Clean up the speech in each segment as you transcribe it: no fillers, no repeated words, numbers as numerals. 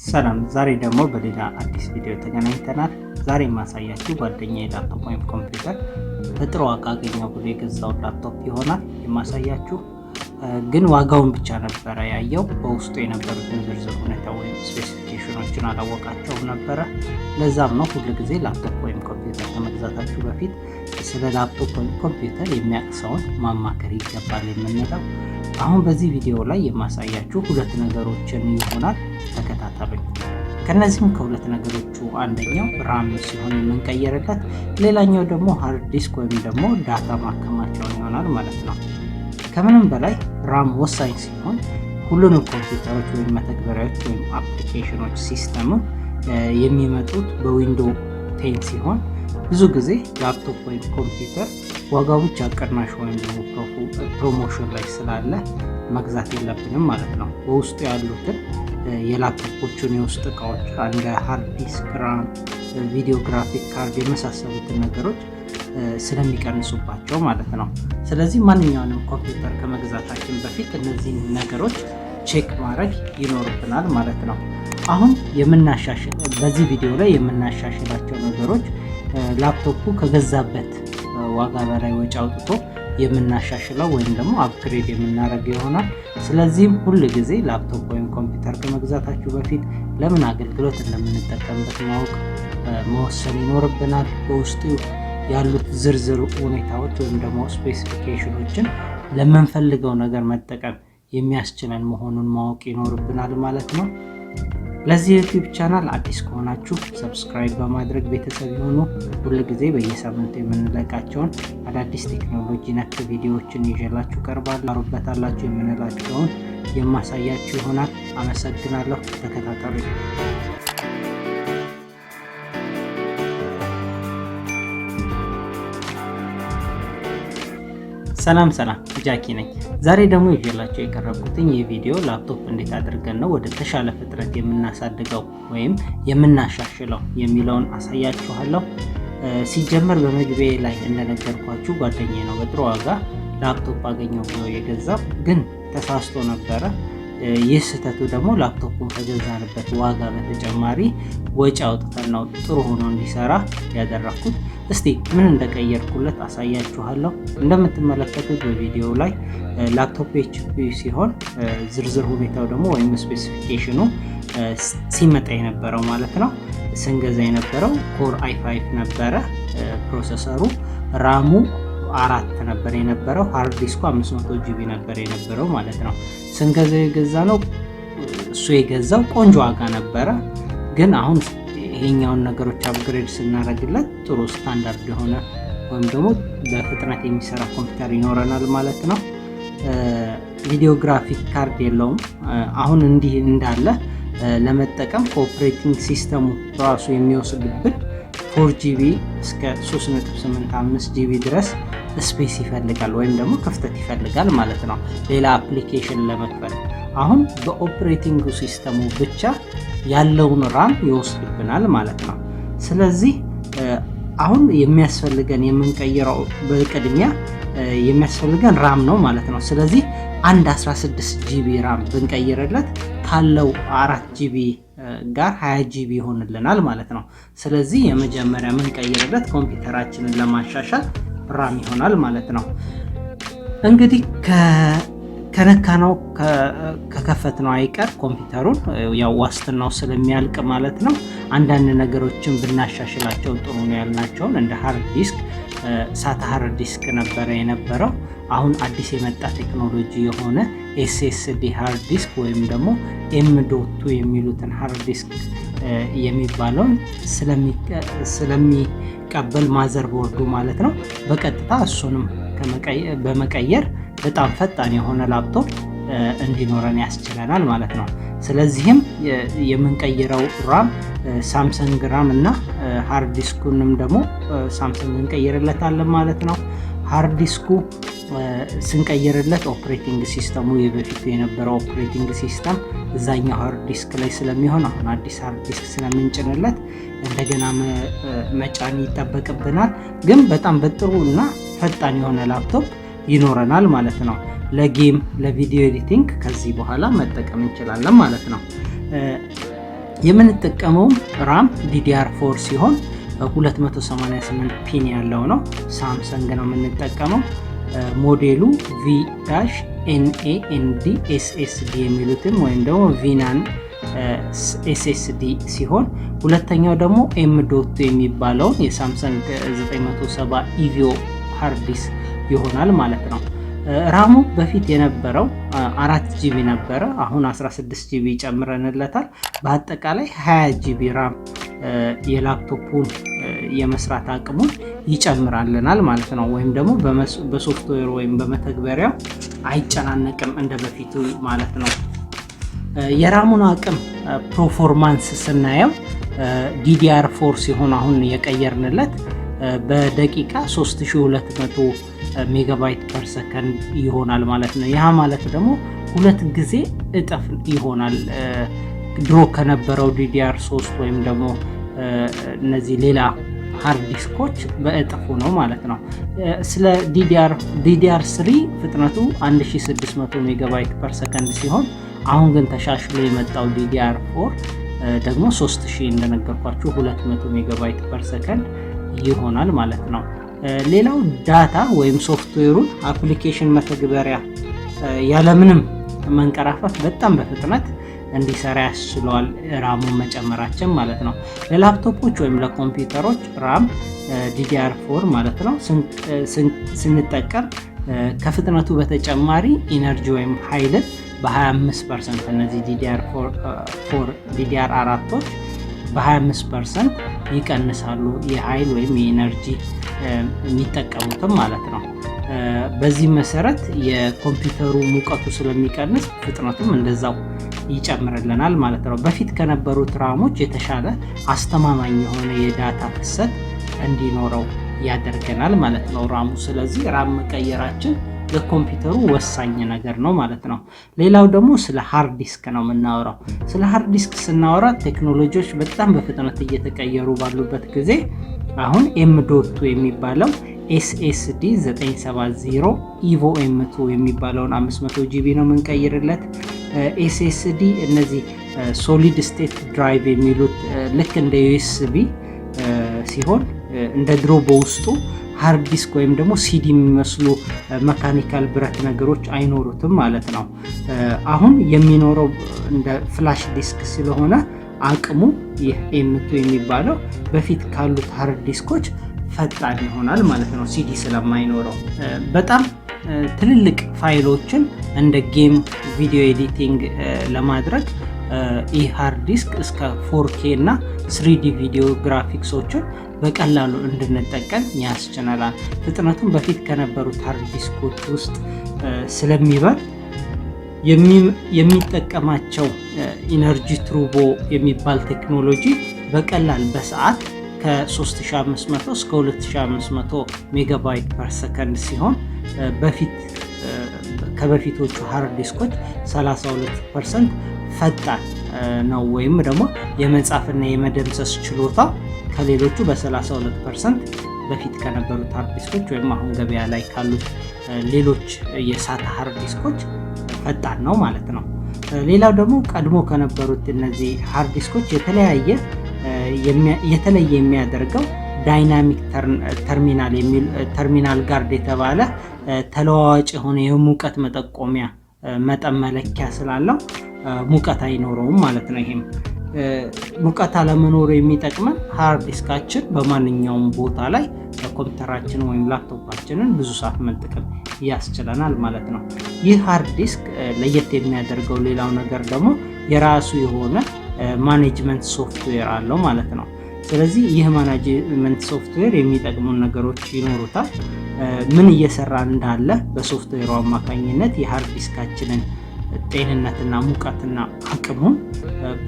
ሰላም ዛሬ ደግሞ በሌላ አዲስ ቪዲዮ ተገናኝተናል። ዛሬ የማሳያችሁ ጓደኛዬ ላፕቶፕ ወይም ኮምፒውተር በጥሩ ዋጋ አገኘው ብሎ የገዛው ላፕቶፕ ይሆናል የማሳያችሁ። ግን ዋጋውን ብቻ ነበረ ያየው፣ በውስጡ የነበሩትን ዝርዝር ሁኔታ ወይም ስፔሲፊኬሽኖችን አላወቃቸውም ነበረ። ለዛም ነው ሁሉ ጊዜ ላፕቶፕ ወይም ኮምፒውተር ከመግዛታችሁ በፊት ስለ ላፕቶፕ ወይም ኮምፒውተር የሚያቅሰውን ማማከር ይገባል የምንለው። አሁን በዚህ ቪዲዮ ላይ የማሳያችሁ ሁለት ነገሮችን ይሆናል። ተከታተሉኝ። ከነዚህም ከሁለት ነገሮቹ አንደኛው ራም ሲሆን የምንቀየርለት፣ ሌላኛው ደግሞ ሃርድ ዲስክ ወይም ደግሞ ዳታ ማከማቻውን ይሆናል ማለት ነው። ከምንም በላይ ራም ወሳኝ ሲሆን ሁሉንም ኮምፒውተሮች ወይም መተግበሪያዎች ወይም አፕሊኬሽኖች ሲስተሙ የሚመጡት በዊንዶው 10 ሲሆን ብዙ ጊዜ ላፕቶፕ ወይም ኮምፒውተር ዋጋው ብቻ ቅናሽ ወይም ደግሞ ፕሮሞሽን ላይ ስላለ መግዛት የለብንም ማለት ነው። በውስጡ ያሉትን የላፕቶፖቹን የውስጥ እቃዎች እንደ ሃርድ ዲስክ፣ ራም፣ ቪዲዮ ግራፊክ ካርድ የመሳሰሉትን ነገሮች ስለሚቀንሱባቸው ማለት ነው። ስለዚህ ማንኛውንም ኮምፒውተር ከመግዛታችን በፊት እነዚህን ነገሮች ቼክ ማድረግ ይኖርብናል ማለት ነው። አሁን በዚህ ቪዲዮ ላይ የምናሻሽላቸው ነገሮች ላፕቶፑ ከገዛበት ዋጋ በላይ ወጪ አውጥቶ የምናሻሽለው ወይም ደግሞ አፕግሬድ የምናደርገው ይሆናል። ስለዚህም ሁል ጊዜ ላፕቶፕ ወይም ኮምፒውተር ከመግዛታችሁ በፊት ለምን አገልግሎት እንደምንጠቀምበት ማወቅ መወሰን ይኖርብናል። በውስጡ ያሉት ዝርዝር ሁኔታዎች ወይም ደግሞ ስፔሲፊኬሽኖችን ለምንፈልገው ነገር መጠቀም የሚያስችለን መሆኑን ማወቅ ይኖርብናል ማለት ነው። ለዚህ ዩቲዩብ ቻናል አዲስ ከሆናችሁ ሰብስክራይብ በማድረግ ቤተሰብ የሆኑ ሁል ጊዜ በየሳምንቱ የምንለቃቸውን አዳዲስ ቴክኖሎጂ ነክ ቪዲዮዎችን ይዤላችሁ ቀርባለሁ። ታሩበታላችሁ የምንላቸውን የማሳያችሁ ይሆናል። አመሰግናለሁ። ተከታተሉ። ሰላም ጃኪ ነኝ። ዛሬ ደግሞ ይዤላችሁ የቀረብኩትኝ የቪዲዮ ላፕቶፕ እንዴት አድርገን ነው ወደ ተሻለ ፍጥነት የምናሳድገው ወይም የምናሻሽለው የሚለውን አሳያችኋለሁ። ሲጀመር በመግቢያ ላይ እንደነገርኳችሁ ጓደኛዬ ነው በጥሩ ዋጋ ላፕቶፕ አገኘው ብሎ የገዛው፣ ግን ተሳስቶ ነበረ። ይህ ስህተቱ ደግሞ ላፕቶፑን ከገዛንበት ዋጋ በተጨማሪ ወጪ አውጥተን ነው ጥሩ ሆኖ እንዲሰራ ያደረኩት። እስቲ ምን እንደቀየርኩለት አሳያችኋለሁ። እንደምትመለከቱት በቪዲዮ ላይ ላፕቶፕ HP ሲሆን ዝርዝር ሁኔታው ደግሞ ወይም ስፔሲፊኬሽኑ ሲመጣ የነበረው ማለት ነው። ስንገዛ የነበረው ኮር i5 ነበረ ፕሮሰሰሩ፣ ራሙ 4 ነበር የነበረው፣ ሃርድ ዲስኩ 500 GB ነበር የነበረው ማለት ነው። ስንገዛ የገዛ ነው እሱ የገዛው ቆንጆ ዋጋ ነበረ። ግን አሁን ይሄኛውን ነገሮች አፕግሬድ ስናደርግለት ጥሩ ስታንዳርድ የሆነ ወይም ደግሞ በፍጥነት የሚሰራ ኮምፒውተር ይኖረናል ማለት ነው። ቪዲዮ ግራፊክ ካርድ የለውም። አሁን እንዲህ እንዳለ ለመጠቀም ከኦፕሬቲንግ ሲስተሙ ራሱ የሚወስድብን 4GB እስከ 3.85 GB ድረስ ስፔስ ይፈልጋል ወይም ደግሞ ክፍተት ይፈልጋል ማለት ነው ሌላ አፕሊኬሽን ለመክፈት። አሁን በኦፕሬቲንግ ሲስተሙ ብቻ ያለውን ራም ይወስድብናል ማለት ነው። ስለዚህ አሁን የሚያስፈልገን የምንቀይረው በቅድሚያ የሚያስፈልገን ራም ነው ማለት ነው። ስለዚህ አንድ 16GB ራም ብንቀይርለት ካለው 4GB ጋር 20GB ይሆንልናል ማለት ነው። ስለዚህ የመጀመሪያ የምንቀይርለት ኮምፒውተራችንን ለማሻሻል ራም ይሆናል ማለት ነው። እንግዲህ ከነካነው ከከፈትነው አይቀር ኮምፒውተሩን ያው ዋስትናው ስለሚያልቅ ማለት ነው አንዳንድ ነገሮችን ብናሻሽላቸው ጥሩ ነው ያልናቸውን እንደ ሃርድ ዲስክ ሳታ ሃርድ ዲስክ ነበረ የነበረው። አሁን አዲስ የመጣ ቴክኖሎጂ የሆነ SSD ሃርድ ዲስክ ወይም ደግሞ M.2 የሚሉትን ሃርድ ዲስክ የሚባለውን ስለሚቀበል ማዘርቦርዱ ማለት ነው በቀጥታ እሱንም በመቀየር በጣም ፈጣን የሆነ ላፕቶፕ እንዲኖረን ያስችለናል ማለት ነው። ስለዚህም የምንቀይረው ራም ሳምሰንግ ራም እና ሃርድ ዲስኩንም ደግሞ ሳምሰንግ እንቀይርለታለን ማለት ነው። ሃርድ ዲስኩ ስንቀይርለት ኦፕሬቲንግ ሲስተሙ የበፊቱ የነበረው ኦፕሬቲንግ ሲስተም እዛኛው ሃርድ ዲስክ ላይ ስለሚሆን አሁን አዲስ ሃርድ ዲስክ ስለምንጭንለት እንደገና መጫን ይጠበቅብናል። ግን በጣም በጥሩ እና ፈጣን የሆነ ላፕቶፕ ይኖረናል ማለት ነው። ለጌም ለቪዲዮ ኤዲቲንግ ከዚህ በኋላ መጠቀም እንችላለን ማለት ነው። የምንጠቀመው ራም DDR4 ሲሆን 288 ፒን ያለው ነው። ሳምሰንግ ነው የምንጠቀመው። ሞዴሉ V-NAND SSD የሚሉትም ወይም ደግሞ ቪናን SSD ሲሆን ሁለተኛው ደግሞ M.2 የሚባለውን የሳምሰንግ 970 ኢቪዮ ሃርድ ዲስክ ይሆናል ማለት ነው። ራሙ በፊት የነበረው 4 ጂቢ ነበረ። አሁን 16 ጂቢ ጨምረንለታል። በአጠቃላይ 20 ጂቢ ራም የላፕቶፑን የመስራት አቅሙን ይጨምራልናል ማለት ነው። ወይም ደግሞ በሶፍትዌር ወይም በመተግበሪያው አይጨናነቅም እንደ በፊቱ ማለት ነው። የራሙን አቅም ፐርፎርማንስ ስናየው DDR4 ሲሆን አሁን የቀየርንለት በደቂቃ 3200 ሜጋባይት ፐር ሰከንድ ይሆናል ማለት ነው። ያ ማለት ደግሞ 2 ጊዜ እጥፍ ይሆናል ድሮ ከነበረው DDR3 ወይም ደግሞ እነዚህ ሌላ ሃርድ ዲስኮች በእጥፉ ነው ማለት ነው። ስለ DDR3 ፍጥነቱ 1600 ሜጋባይት ፐር ሰከንድ ሲሆን አሁን ግን ተሻሽሎ የመጣው DDR4 ደግሞ 3000 እንደነገርኳችሁ 200 ሜጋባይት ፐር ሰከንድ ይሆናል ማለት ነው። ሌላው ዳታ ወይም ሶፍትዌሩን አፕሊኬሽን መተግበሪያ ያለምንም መንቀራፈፍ በጣም በፍጥነት እንዲሰራ ያስችለዋል ራሙን መጨመራችን ማለት ነው። ለላፕቶፖች ወይም ለኮምፒውተሮች ራም DDR4 ማለት ነው ስንጠቀም ከፍጥነቱ በተጨማሪ ኢነርጂ ወይም ኃይልን በ25% እነዚህ DDR4ቶች በ25% ይቀንሳሉ የኃይል ወይም የኢነርጂ የሚጠቀሙትም ማለት ነው። በዚህ መሰረት የኮምፒውተሩ ሙቀቱ ስለሚቀንስ ፍጥነቱም እንደዛው ይጨምርልናል ማለት ነው። በፊት ከነበሩት ራሞች የተሻለ አስተማማኝ የሆነ የዳታ ፍሰት እንዲኖረው ያደርገናል ማለት ነው ራሙ። ስለዚህ ራም መቀየራችን ለኮምፒውተሩ ወሳኝ ነገር ነው ማለት ነው። ሌላው ደግሞ ስለ ሃርድ ዲስክ ነው የምናወራው። ስለ ሃርድ ዲስክ ስናወራ ቴክኖሎጂዎች በጣም በፍጥነት እየተቀየሩ ባሉበት ጊዜ አሁን M.2 የሚባለው SSD 970 ኢቮ M2 የሚባለውን 500 ጂቢ ነው የምንቀይርለት። SSD እነዚህ ሶሊድ ስቴት ድራይቭ የሚሉት ልክ እንደ USB ሲሆን እንደ ድሮ በውስጡ ሃርድ ዲስክ ወይም ደግሞ ሲዲ የሚመስሉ መካኒካል ብረት ነገሮች አይኖሩትም ማለት ነው። አሁን የሚኖረው እንደ ፍላሽ ዲስክ ስለሆነ አቅሙ ይህ M2 የሚባለው በፊት ካሉት ሃርድ ዲስኮች ፈጣን ይሆናል ማለት ነው ሲዲ ስለማይኖረው። በጣም ትልልቅ ፋይሎችን እንደ ጌም፣ ቪዲዮ ኤዲቲንግ ለማድረግ ይህ ሃርድ ዲስክ እስከ 4K እና 3D ቪዲዮ ግራፊክሶችን በቀላሉ እንድንጠቀም ያስችላል። ፍጥነቱን በፊት ከነበሩት ሃርድ ዲስኮች ውስጥ ስለሚበልጥ የሚጠቀማቸው ኢነርጂ ትሩቦ የሚባል ቴክኖሎጂ በቀላል በሰዓት ከ3500 እስከ 2500 ሜጋባይት ፐር ሰከንድ ሲሆን ከበፊቶቹ ሃርድ ዲስኮች 32% ፈጣን ነው። ወይም ደግሞ የመጻፍና የመደምሰስ ችሎታ ከሌሎቹ በ32% በፊት ከነበሩት ሃርድ ዲስኮች ወይም አሁን ገበያ ላይ ካሉት ሌሎች የሳታ ሃርድ ዲስኮች ፈጣን ነው ማለት ነው። ሌላው ደግሞ ቀድሞ ከነበሩት እነዚህ ሃርድ ዲስኮች የተለየ የሚያደርገው ዳይናሚክ ተርሚናል ጋርድ የተባለ ተለዋዋጭ የሆነ የሙቀት መጠቆሚያ መጠን መለኪያ ስላለው ሙቀት አይኖረውም ማለት ነው። ይሄም ሙቀት አለመኖሩ የሚጠቅመን ሃርድ ዲስካችን በማንኛውም ቦታ ላይ ኮምፒውተራችን ወይም ላፕቶፓችንን ብዙ ሰዓት መጠቀም ያስችለናል ማለት ነው። ይህ ሃርድ ዲስክ ለየት የሚያደርገው ሌላው ነገር ደግሞ የራሱ የሆነ ማኔጅመንት ሶፍትዌር አለው ማለት ነው። ስለዚህ ይህ ማኔጅመንት ሶፍትዌር የሚጠቅሙን ነገሮች ይኖሩታል። ምን እየሰራ እንዳለ በሶፍትዌሩ አማካኝነት የሃርድ ዲስካችንን ጤንነትና ሙቀትና አቅሙን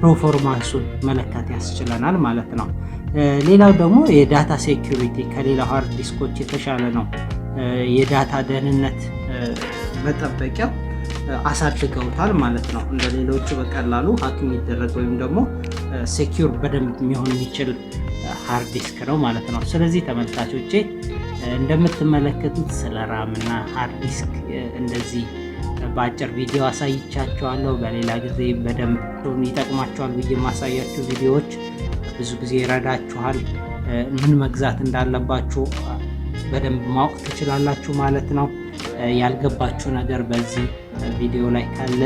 ፐርፎርማንሱን መለካት ያስችለናል ማለት ነው። ሌላው ደግሞ የዳታ ሴኩሪቲ ከሌላው ሃርድ ዲስኮች የተሻለ ነው። የዳታ ደህንነት መጠበቂያ አሳድገውታል ማለት ነው። እንደ ሌሎቹ በቀላሉ ሀክ የሚደረግ ወይም ደግሞ ሴኪዩር በደንብ የሚሆን የሚችል ሃርድ ዲስክ ነው ማለት ነው። ስለዚህ ተመልካቾቼ እንደምትመለከቱት ስለ ራም እና ሃርድ ዲስክ እንደዚህ በአጭር ቪዲዮ አሳይቻችኋለሁ። በሌላ ጊዜ በደንብ ይጠቅማችኋል ብዬ የማሳያችሁ ቪዲዮዎች ብዙ ጊዜ ይረዳችኋል። ምን መግዛት እንዳለባችሁ በደንብ ማወቅ ትችላላችሁ ማለት ነው። ያልገባችሁ ነገር በዚህ ቪዲዮ ላይ ካለ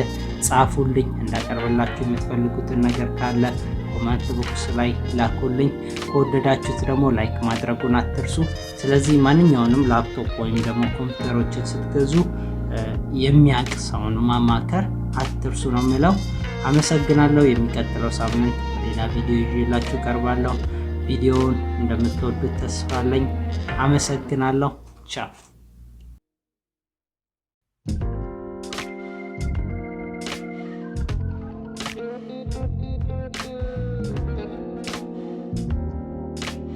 ጻፉልኝ። እንዳቀርብላችሁ የምትፈልጉትን ነገር ካለ ኮሜንት ቦክስ ላይ ላኩልኝ። ከወደዳችሁት ደግሞ ላይክ ማድረጉን አትርሱ። ስለዚህ ማንኛውንም ላፕቶፕ ወይም ደግሞ ኮምፒውተሮችን ስትገዙ የሚያውቅ ሰውን ማማከር አትርሱ ነው የምለው። አመሰግናለሁ። የሚቀጥለው ሳምንት ሌላ ቪዲዮ ይዤላችሁ ቀርባለሁ። ቪዲዮውን እንደምትወዱት ተስፋ አለኝ። አመሰግናለሁ። ቻው